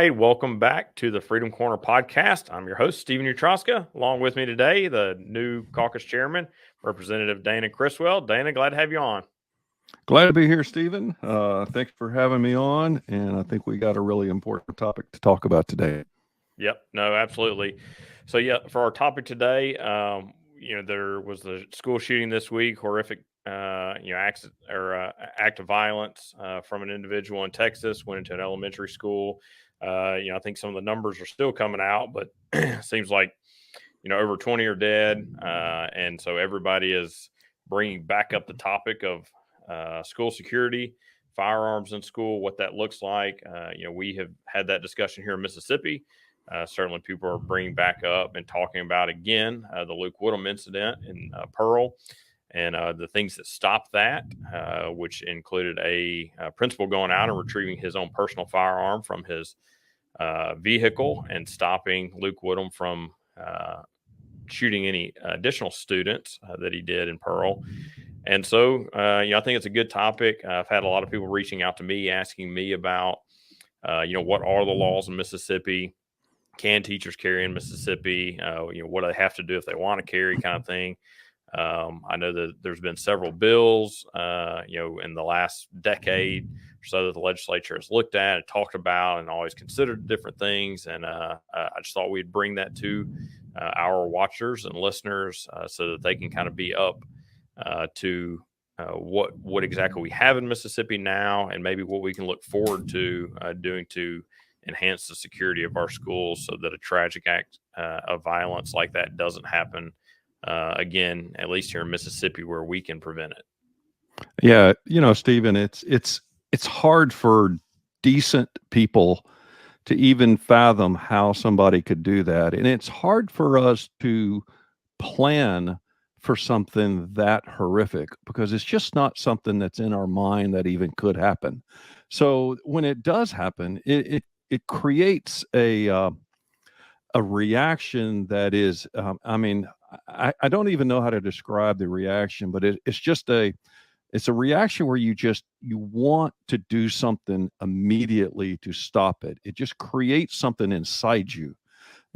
right, welcome back to the Freedom Corner podcast. I'm your host, Stephen Utroska. Along with me today, the new caucus chairman, Representative Dana Criswell. Dana, glad to have you on. Glad to be here, Stephen. Thanks for having me on. And I think we got a really important topic to talk about today. Yep, no, absolutely. So, for our topic today, there was the school shooting this week, horrific, acts or act of violence from an individual in Texas, went into an elementary school. I think some of the numbers are still coming out, but seems like, over 20 are dead. And so everybody is bringing back up the topic of school security, firearms in school, what that looks like. We have had that discussion here in Mississippi. Certainly people are bringing back up and talking about again the Luke Woodham incident in Pearl and the things that stopped that, which included a principal going out and retrieving his own personal firearm from his vehicle and stopping Luke Woodham from shooting any additional students that he did in Pearl. And so, I think it's a good topic. I've had a lot of people reaching out to me, asking me about, what are the laws in Mississippi? Can teachers carry in Mississippi? What do they have to do if they want to carry, kind of thing. I know that there's been several bills, in the last decade or so that the legislature has looked at and talked about and always considered different things. And I just thought we'd bring that to our watchers and listeners so that they can kind of be up to what exactly we have in Mississippi now, and maybe what we can look forward to doing to enhance the security of our schools so that a tragic act of violence like that doesn't happen again, at least here in Mississippi, where we can prevent it. Yeah, Stephen, it's hard for decent people to even fathom how somebody could do that, and it's hard for us to plan for something that horrific because it's just not something that's in our mind that even could happen. So when it does happen, it creates a reaction that is, I don't even know how to describe the reaction, but it's a reaction where you want to do something immediately to stop it. It just creates something inside you.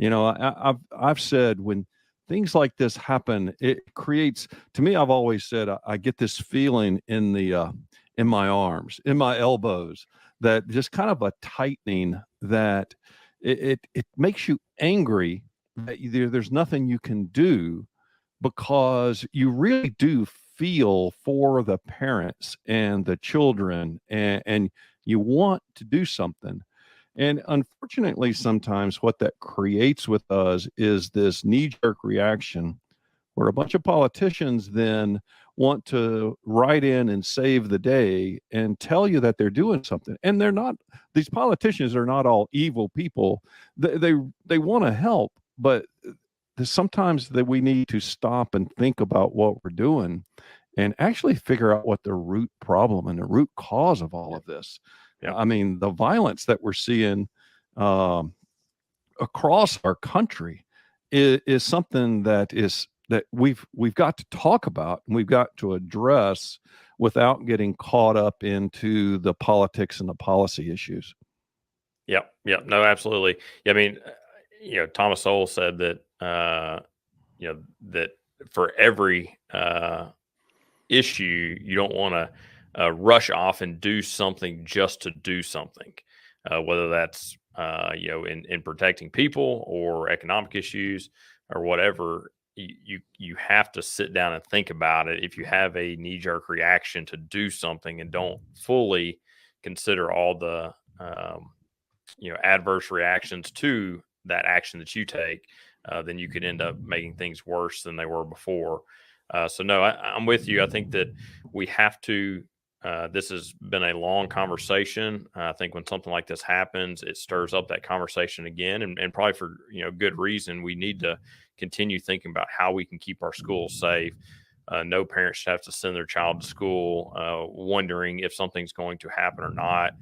I've said when things like this happen, it creates, to me, I've always said, I get this feeling in my arms, in my elbows, that just kind of a tightening that it makes you angry that there's nothing you can do, because you really do feel for the parents and the children, and you want to do something. And unfortunately, sometimes what that creates with us is this knee-jerk reaction where a bunch of politicians then want to write in and save the day and tell you that they're doing something. And they're not. These politicians are not all evil people. They want to help, but sometimes that we need to stop and think about what we're doing and actually figure out what the root problem and the root cause of all of this. Yeah. I mean, the violence that we're seeing across our country is something that we've got to talk about and we've got to address without getting caught up into the politics and the policy issues. Yep. No, absolutely. I mean, Thomas Sowell said that, that for every issue, you don't want to rush off and do something just to do something, whether that's, in protecting people or economic issues or whatever. You have to sit down and think about it. If you have a knee-jerk reaction to do something and don't fully consider all the adverse reactions to that action that you take, then you could end up making things worse than they were before. So no, I'm with you. I think that we have to. This has been a long conversation. I think when something like this happens, it stirs up that conversation again, and probably for good reason. We need to continue thinking about how we can keep our schools safe. No parent should have to send their child to school wondering if something's going to happen or not.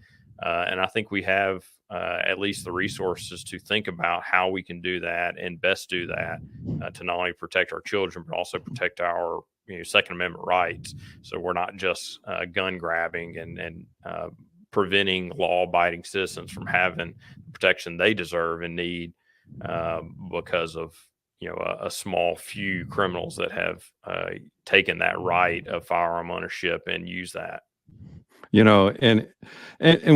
And I think we have at least the resources to think about how we can do that and best do that to not only protect our children, but also protect our Second Amendment rights. So we're not just gun grabbing and preventing law-abiding citizens from having the protection they deserve and need because of a small few criminals that have taken that right of firearm ownership and use that. And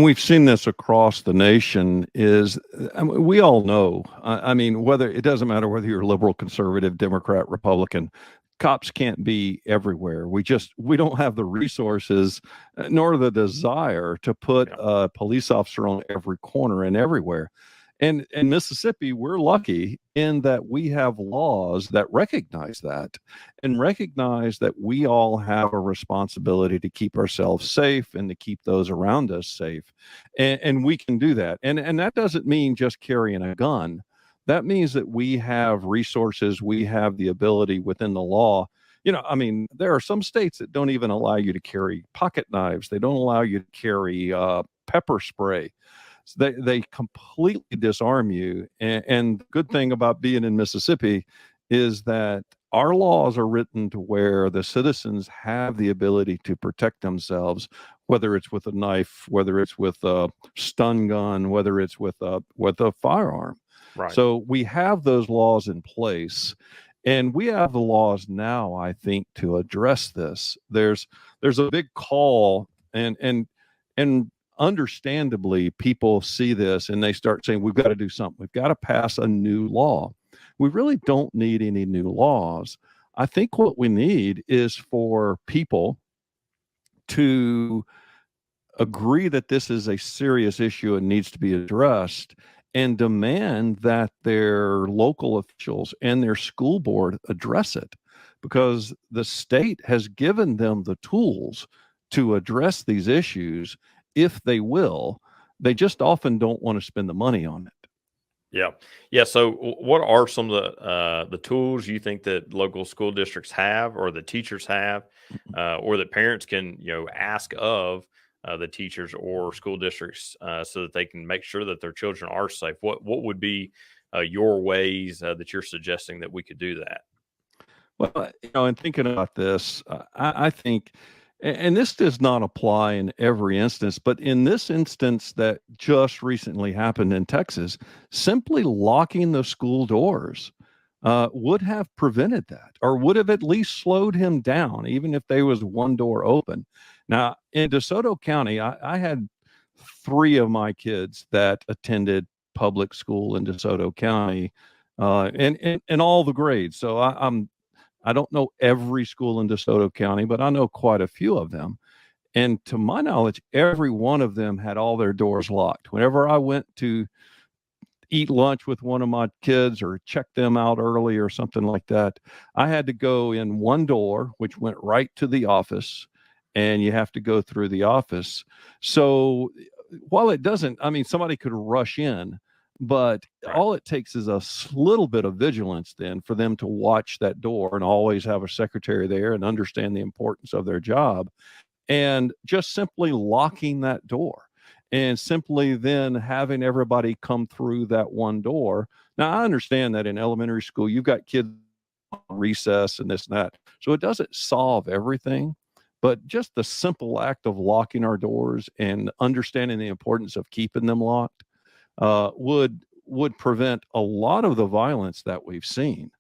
we've seen this across the nation. We all know, I mean, whether it doesn't matter whether you're liberal, conservative, Democrat, Republican, cops can't be everywhere. We don't have the resources nor the desire to put a police officer on every corner and everywhere. And in Mississippi, we're lucky in that we have laws that recognize that and recognize that we all have a responsibility to keep ourselves safe and to keep those around us safe. And we can do that. And that doesn't mean just carrying a gun. That means that we have resources, we have the ability within the law. I mean, there are some states that don't even allow you to carry pocket knives. They don't allow you to carry pepper spray. They completely disarm you. And the good thing about being in Mississippi is that our laws are written to where the citizens have the ability to protect themselves, whether it's with a knife, whether it's with a stun gun, whether it's with a firearm. Right. So we have those laws in place. And we have the laws now, I think, to address this. There's a big call, and understandably, people see this and they start saying, we've got to do something. We've got to pass a new law. We really don't need any new laws. I think what we need is for people to agree that this is a serious issue and needs to be addressed, and demand that their local officials and their school board address it, because the state has given them the tools to address these issues if they will. They just often don't want to spend the money on it. Yeah. So, what are some of the tools you think that local school districts have, or the teachers have, or that parents can ask of the teachers or school districts so that they can make sure that their children are safe? What would be your ways that you're suggesting that we could do that? Well, in thinking about this, I think, and this does not apply in every instance, but in this instance that just recently happened in Texas, simply locking the school doors would have prevented that, or would have at least slowed him down, even if there was one door open. Now, in DeSoto County, I had 3 of my kids that attended public school in DeSoto County, and all the grades. So I don't know every school in DeSoto County, but I know quite a few of them. And to my knowledge, every one of them had all their doors locked. Whenever I went to eat lunch with one of my kids or check them out early or something like that, I had to go in one door, which went right to the office, and you have to go through the office. So while it doesn't, I mean, somebody could rush in, but all it takes is a little bit of vigilance then for them to watch that door and always have a secretary there and understand the importance of their job, and just simply locking that door and simply then having everybody come through that one door. Now, I understand that in elementary school, you've got kids on recess and this and that. So it doesn't solve everything, but just the simple act of locking our doors and understanding the importance of keeping them locked would prevent a lot of the violence that we've seen.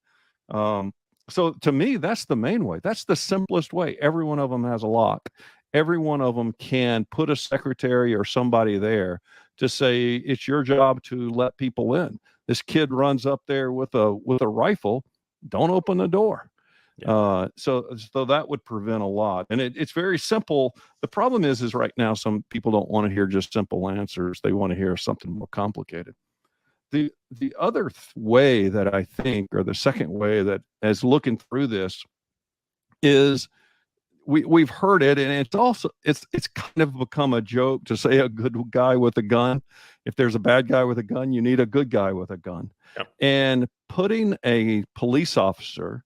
So to me, that's the main way. That's the simplest way. Every one of them has a lock. Every one of them can put a secretary or somebody there to say, it's your job to let people in. This kid runs up there with a rifle. Don't open the door. So that would prevent a lot. And it's very simple. The problem is right now, some people don't want to hear just simple answers. They want to hear something more complicated. The other way that I think, or the second way that, as looking through this, is we've heard it, and it's kind of become a joke to say a good guy with a gun. If there's a bad guy with a gun, you need a good guy with a gun. And putting a police officer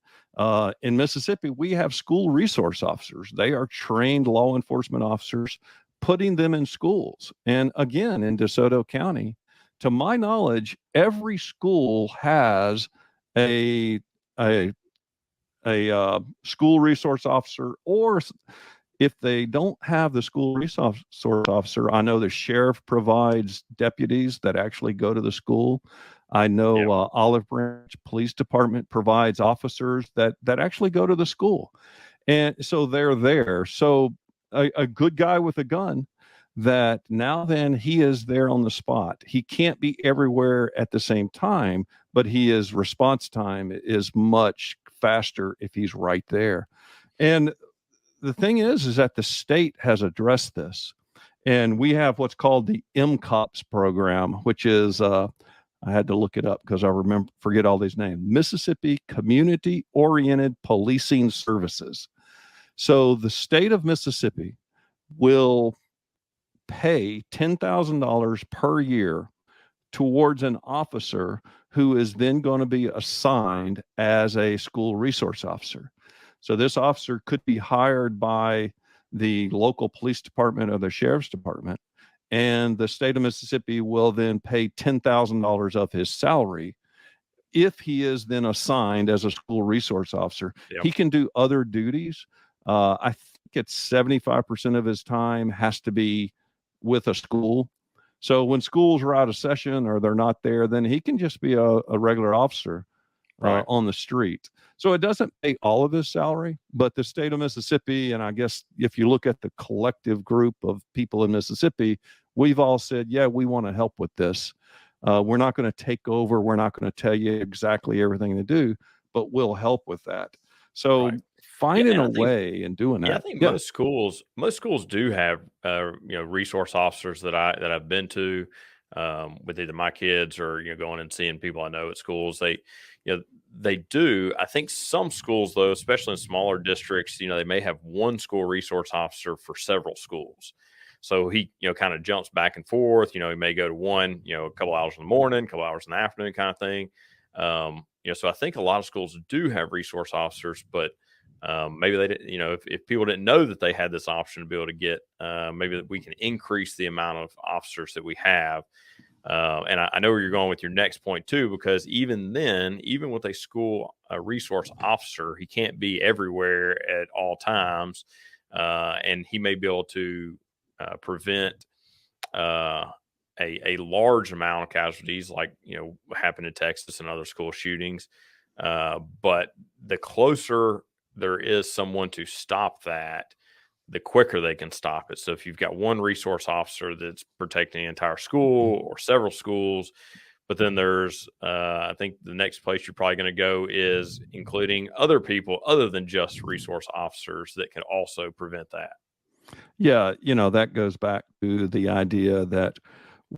in Mississippi, we have school resource officers. They are trained law enforcement officers, putting them in schools. And again, in DeSoto County, to my knowledge, every school has a school resource officer, or If they don't have the school resource officer, I know the sheriff provides deputies that actually go to the school. I know Yeah. Olive Branch Police Department provides officers that actually go to the school, and so they're there. So a good guy with a gun, that now then he is there on the spot. He can't be everywhere at the same time, but his response time is much faster if he's right there. And the thing is that the state has addressed this, and we have what's called the MCOPS program, which is I had to look it up because I forget all these names. Mississippi Community Oriented Policing Services. So the state of Mississippi will pay $10,000 per year towards an officer who is then going to be assigned as a school resource officer. So this officer could be hired by the local police department or the sheriff's department, and the state of Mississippi will then pay $10,000 of his salary. If he is then assigned as a school resource officer, Yeah. he can do other duties. I think it's 75% of his time has to be with a school. So when schools are out of session or they're not there, then he can just be a regular officer Right. on the street. So it doesn't pay all of his salary, but the state of Mississippi, and I guess if you look at the collective group of people in Mississippi, we've all said, yeah, we want to help with this. We're not going to take over. We're not going to tell you exactly everything to do, but we'll help with that. So Right. Yeah. finding And a I think, way and doing yeah, I that. think Yeah. most schools do have resource officers that I've been to, with either my kids or going and seeing people I know at schools. They do. I think some schools, though, especially in smaller districts, they may have one school resource officer for several schools. So he kind of jumps back and forth. He may go to one a couple hours in the morning, a couple hours in the afternoon, kind of thing. So I think a lot of schools do have resource officers, but maybe they didn't, if people didn't know that they had this option to be able to get, maybe that we can increase the amount of officers that we have. And I know where you're going with your next point too, because even then, even with a resource officer, he can't be everywhere at all times. And he may be able to prevent a large amount of casualties, like happened in Texas and other school shootings. But the closer there is someone to stop that, the quicker they can stop it. So if you've got one resource officer that's protecting the entire school or several schools, but then there's, I think the next place you're probably going to go is including other people other than just resource officers that can also prevent that. Yeah, that goes back to the idea that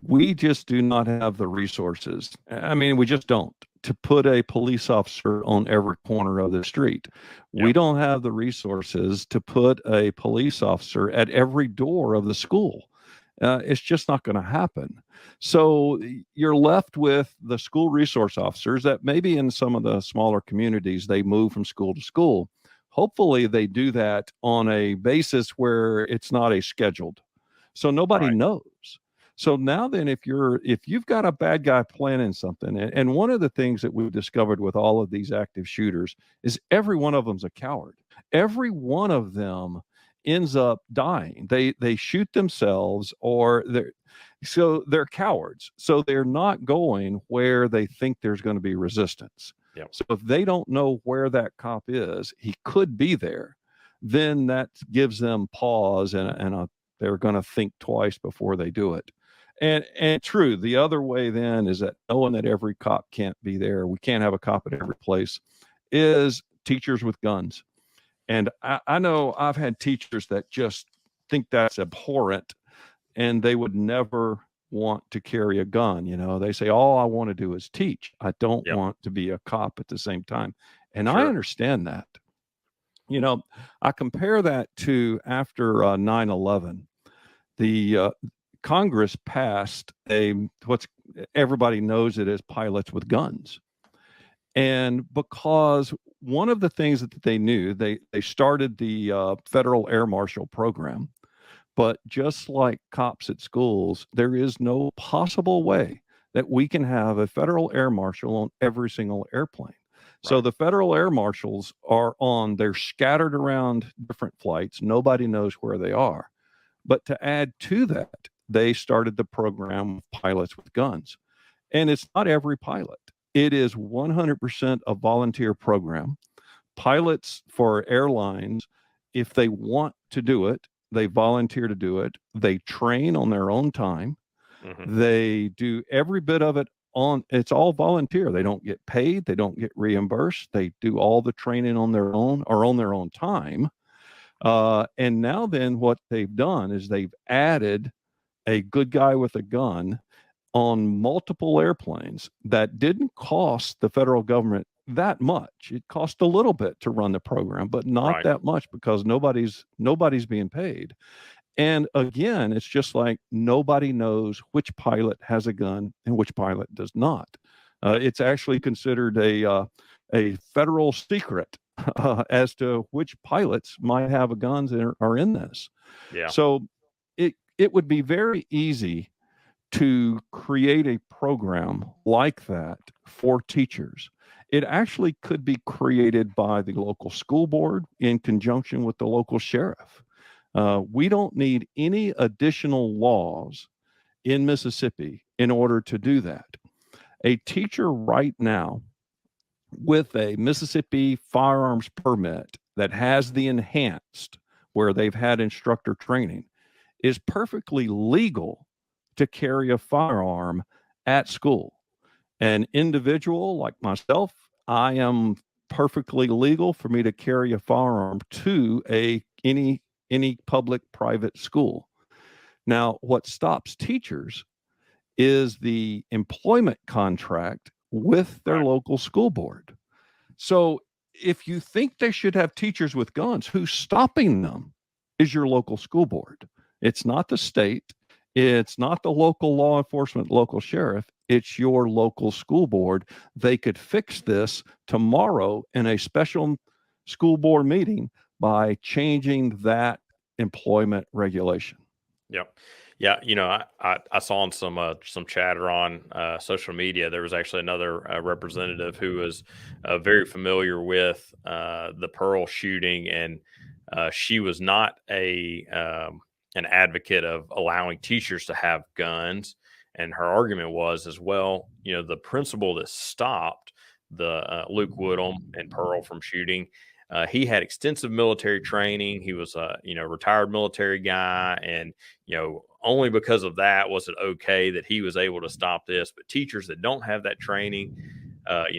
we just do not have the resources. I mean, we just don't, to put a police officer on every corner of the street. Yeah. We don't have the resources to put a police officer at every door of the school. It's just not going to happen. So you're left with the school resource officers that maybe in some of the smaller communities, they move from school to school. Hopefully they do that on a basis where it's not a scheduled. So nobody Right. knows. So now then, if you've got a bad guy planning something, and one of the things that we've discovered with all of these active shooters is every one of them's a coward. Every one of them ends up dying. They shoot themselves, or they're cowards. So they're not going where they think there's going to be resistance. Yep. So if they don't know where that cop is, he could be there, then that gives them pause, and they're going to think twice before they do it. And true, the other way then is that knowing that every cop can't be there, we can't have a cop at every place, is teachers with guns. And I know I've had teachers that just think that's abhorrent, and they would never want to carry a gun. They say, all I want to do is teach. I don't Yep. want to be a cop at the same time. And I Sure. understand that. I compare that to after 9/11, the Congress passed what's everybody knows it as pilots with guns. And because one of the things that they knew, they started the Federal Air Marshal program. But just like cops at schools, there is no possible way that we can have a federal air marshal on every single airplane. So Right. the federal air marshals they're scattered around different flights. Nobody knows where they are. But to add to that, they started the program of pilots with guns. And it's not every pilot, it is 100% a volunteer program. Pilots for airlines, if they want to do it, they volunteer to do it. They train on their own time. Hmm. They do every bit of it it's all volunteer. They don't get paid, they don't get reimbursed. They do all the training on their own or on their own time. And now then what they've done is they've added a good guy with a gun on multiple airplanes that didn't cost the federal government that much. It cost a little bit to run the program, but not Right. that much because nobody's being paid. And again, it's just like nobody knows which pilot has a gun and which pilot does not. Yep. It's actually considered a federal secret as to which pilots might have guns and are in this. Yeah. So it would be very easy to create a program like that for teachers. It actually could be created by the local school board in conjunction with the local sheriff. We don't need any additional laws in Mississippi in order to do that. A teacher right now with a Mississippi firearms permit that has the enhanced, where they've had instructor training, is perfectly legal to carry a firearm at school. An individual like myself, I am perfectly legal for me to carry a firearm to any public private school. Now, what stops teachers is the employment contract with their Right. local school board. So if you think they should have teachers with guns, who's stopping them is your local school board. It's not the state. It's not the local law enforcement, local sheriff. It's your local school board. They could fix this tomorrow in a special school board meeting by changing that employment regulation. Yep. Yeah. I saw on some chatter on social media. There was actually another representative who was very familiar with the Pearl shooting, and she was not an advocate of allowing teachers to have guns. And her argument was, as well, the principal that stopped the Luke Woodham and Pearl from shooting. He had extensive military training. He was a retired military guy, and only because of that was it okay that he was able to stop this. But teachers that don't have that training,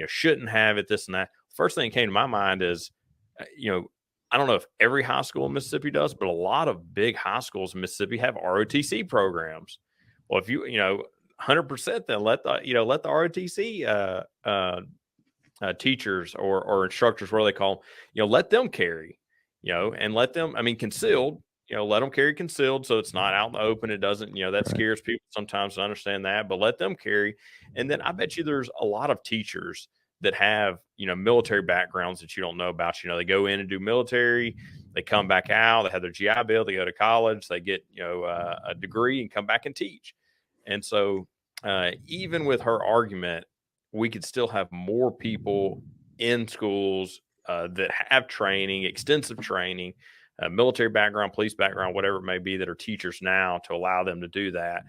shouldn't have it. This and that. First thing that came to my mind is, I don't know if every high school in Mississippi does, but a lot of big high schools in Mississippi have ROTC programs. Well, if 100%, then let the ROTC teachers or instructors, what do they call them, let them carry, and let them, I mean, concealed, let them carry concealed. So it's not out in the open. It doesn't, that Right. scares people sometimes to understand that, but let them carry. And then I bet you there's a lot of teachers that have, military backgrounds that you don't know about. They go in and do military, they come back out, they have their GI Bill, they go to college, they get, a degree and come back and teach. And so, even with her argument, we could still have more people in schools that have training, extensive training, military background, police background, whatever it may be, that are teachers now, to allow them to do that,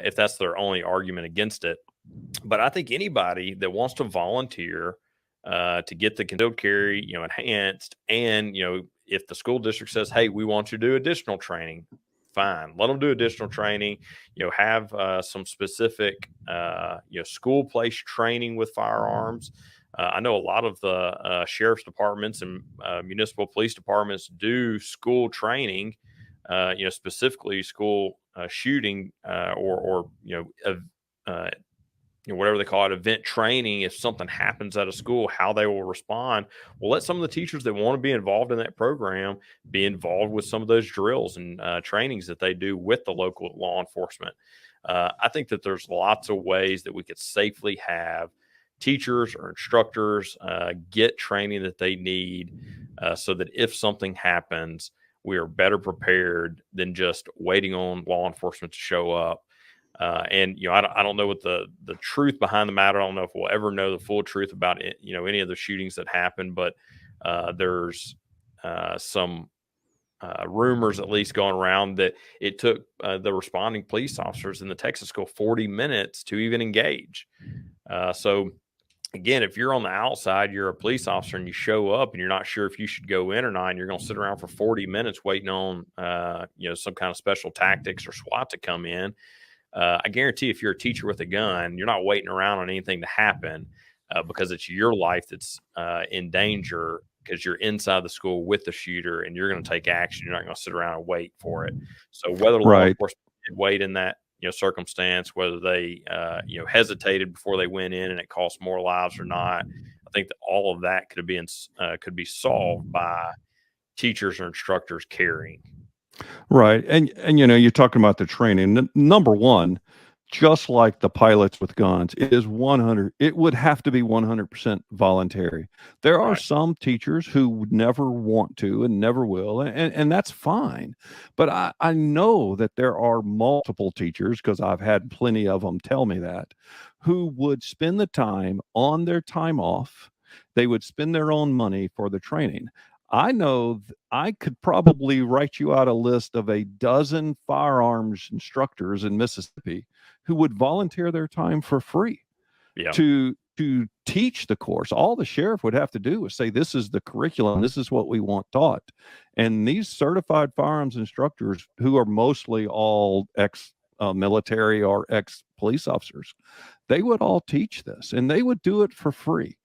if that's their only argument against it. But I think anybody that wants to volunteer to get the concealed carry, enhanced, and if the school district says, "Hey, we want you to do additional training," fine, let them do additional training. Have some specific, school place training with firearms. I know a lot of the sheriff's departments and municipal police departments do school training, specifically school shooting, or whatever they call it, event training. If something happens at a school, how they will respond. Well, let some of the teachers that want to be involved in that program be involved with some of those drills and trainings that they do with the local law enforcement. I think that there's lots of ways that we could safely have teachers or instructors get training that they need, so that if something happens, we are better prepared than just waiting on law enforcement to show up. And I don't know what the truth behind the matter. I don't know if we'll ever know the full truth about it, any of the shootings that happened. But there's some rumors at least going around that it took the responding police officers in the Texas school 40 minutes to even engage. So again, if you're on the outside, you're a police officer and you show up and you're not sure if you should go in or not, and you're going to sit around for 40 minutes waiting on, some kind of special tactics or SWAT to come in. I guarantee if you're a teacher with a gun, you're not waiting around on anything to happen because it's your life that's in danger because you're inside the school with the shooter and you're going to take action. You're not going to sit around and wait for it. So whether law Right. enforcement did wait in that circumstance, whether they hesitated before they went in and it cost more lives or not, I think that all of that could be solved by teachers or instructors caring. Right. And you're talking about the training. Number one, just like the pilots with guns, it would have to be 100% voluntary. There are Right. some teachers who would never want to and never will, and that's fine. But I know that there are multiple teachers, because I've had plenty of them tell me that, who would spend the time on their time off. They would spend their own money for the training. I know I could probably write you out a list of a dozen firearms instructors in Mississippi who would volunteer their time for free Yeah. to teach the course. All the sheriff would have to do is say, this is the curriculum, this is what we want taught. And these certified firearms instructors, who are mostly all ex military or ex police officers, they would all teach this and they would do it for free.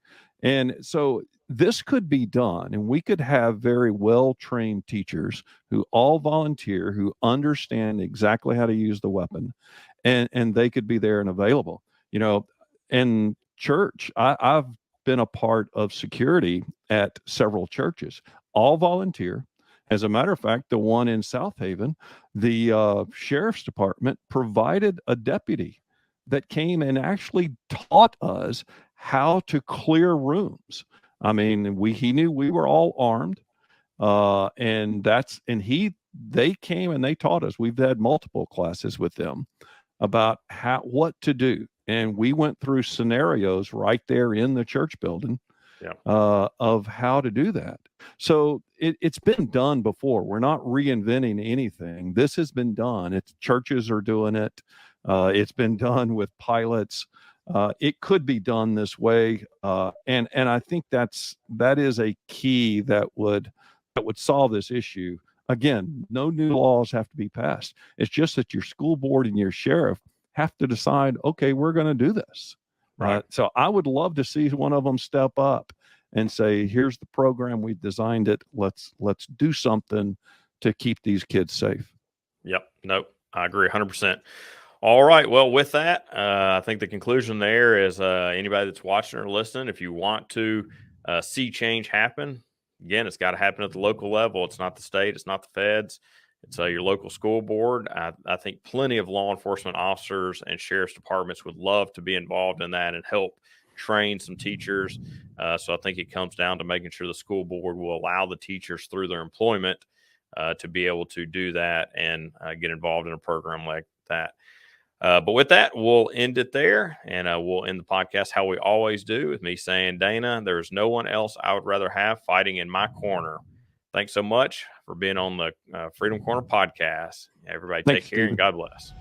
And so this could be done, and we could have very well trained teachers who all volunteer, who understand exactly how to use the weapon, and they could be there and available. In church, I've been a part of security at several churches, all volunteer. As a matter of fact, the one in South Haven, the sheriff's department provided a deputy that came and actually taught us how to clear rooms. I mean, he knew we were all armed, they came and they taught us. We've had multiple classes with them about what to do, and we went through scenarios right there in the church building. Yeah. Of how to do that. So it's been done before. We're not reinventing anything. This has been done. Churches are doing it. It's been done with pilots. It could be done this way, and I think that is a key that would solve this issue. Again, no new laws have to be passed. It's just that your school board and your sheriff have to decide, okay, we're going to do this. Right. So I would love to see one of them step up and say, here's the program, we've designed it. Let's do something to keep these kids safe. Yep. Nope. I agree 100%. All right. Well, with that, I think the conclusion there is anybody that's watching or listening, if you want to see change happen, again, it's got to happen at the local level. It's not the state. It's not the feds. It's your local school board. I think plenty of law enforcement officers and sheriff's departments would love to be involved in that and help train some teachers. So I think it comes down to making sure the school board will allow the teachers through their employment to be able to do that and get involved in a program like that. But with that, we'll end it there, and we'll end the podcast how we always do, with me saying, Dana, there's no one else I would rather have fighting in my corner. Thanks so much for being on the Freedom Corner podcast. Everybody take care, and God bless.